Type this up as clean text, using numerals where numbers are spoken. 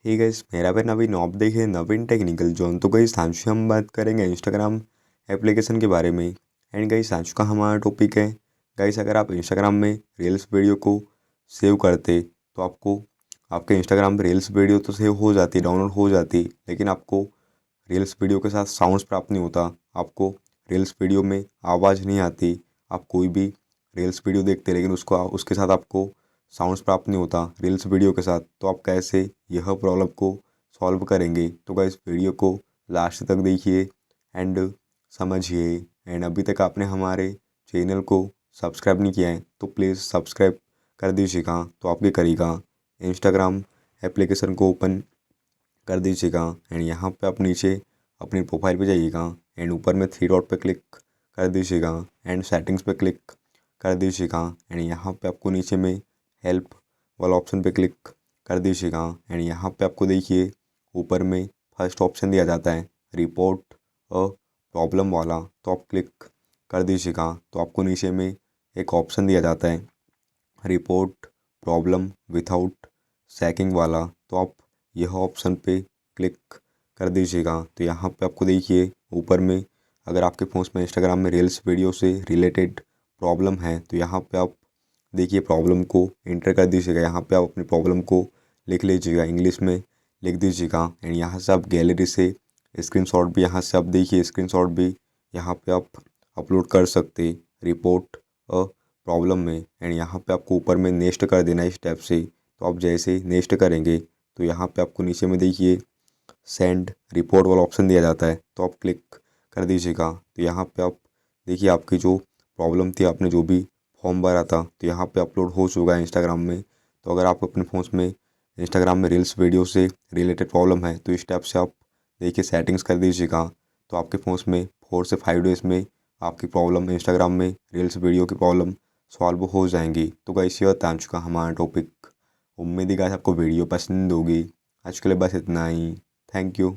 Hey guys, मेरा पे नवीन आप देखे नवीन टेक्निकल जोन। तो गाइस आज हम बात करेंगे इंस्टाग्राम एप्लीकेशन के बारे में। एंड गाइस आज का हमारा टॉपिक है, गाइस अगर आप इंस्टाग्राम में रील्स वीडियो को सेव करते तो आपको आपके इंस्टाग्राम पे रील्स वीडियो तो सेव हो जाती, डाउनलोड हो जाती, लेकिन आपको रील्स वीडियो के साथ साउंड्स प्राप्त नहीं होता। आपको रील्स वीडियो में आवाज़ नहीं आती। आप कोई भी रील्स वीडियो देखते लेकिन उसको उसके साथ आपको साउंड्स प्राप्त नहीं होता रील्स वीडियो के साथ। तो आप कैसे यह प्रॉब्लम को सॉल्व करेंगे? तो गाइस वीडियो को लास्ट तक देखिए एंड समझिए। एंड अभी तक आपने हमारे चैनल को सब्सक्राइब नहीं किया है तो प्लीज़ सब्सक्राइब कर दीजिएगा। तो आपके करिएगा इंस्टाग्राम एप्लीकेशन को ओपन कर दीजिएगा एंड यहाँ पे आप नीचे अपनी प्रोफाइल पे जाइएगा एंड ऊपर में थ्री डॉट पे क्लिक कर दीजिएगा एंड सेटिंग्स पे क्लिक कर दीजिएगा एंड यहाँ पे आपको नीचे में हेल्प वाला ऑप्शन पे क्लिक कर दीजिएगा एंड यहाँ पे आपको देखिए ऊपर में फर्स्ट ऑप्शन दिया जाता है रिपोर्ट अ प्रॉब्लम वाला। तो आप क्लिक कर दीजिएगा तो आपको नीचे में एक ऑप्शन दिया जाता है रिपोर्ट प्रॉब्लम विथआउट सैकिंग वाला। तो आप यह ऑप्शन पे क्लिक कर दीजिएगा। तो यहाँ पे आपको देखिए ऊपर में अगर आपके फ़ोन में इंस्टाग्राम में रील्स वीडियो से रिलेटेड प्रॉब्लम है तो यहाँ पे आप देखिए प्रॉब्लम को इंटर कर दीजिएगा। यहाँ पे आप अपनी प्रॉब्लम को लिख लीजिएगा, इंग्लिश में लिख दीजिएगा एंड यहाँ से आप गैलरी से स्क्रीनशॉट भी यहाँ से आप देखिए स्क्रीनशॉट भी यहाँ पे आप अपलोड कर सकते रिपोर्ट अ प्रॉब्लम में। एंड यहाँ पे आपको ऊपर में नेक्स्ट कर देना है स्टेप से। तो आप जैसे नेक्स्ट करेंगे तो यहाँ पे आपको नीचे में देखिए सेंड रिपोर्ट वाला ऑप्शन दिया जाता है। तो आप क्लिक कर दीजिएगा। तो यहाँ पे आप देखिए आपकी जो प्रॉब्लम थी, आपने जो भी फॉर्म भरा था तो यहाँ पे अपलोड हो चुका है इंस्टाग्राम में। तो अगर आप अपने फ़ोन में इंस्टाग्राम में रील्स वीडियो से रिलेटेड प्रॉब्लम है तो इस स्टेप से आप देखिए सेटिंग्स कर दीजिएगा। तो आपके फ़ोन में 4 से 5 डेज़ में आपकी प्रॉब्लम इंस्टाग्राम में रील्स वीडियो की प्रॉब्लम सॉल्व हो जाएंगी। तो गाइस ये था आज का हमारा टॉपिक। उम्मीद है गाइस आपको वीडियो पसंद होगी। आज के लिए बस इतना ही। Thank you.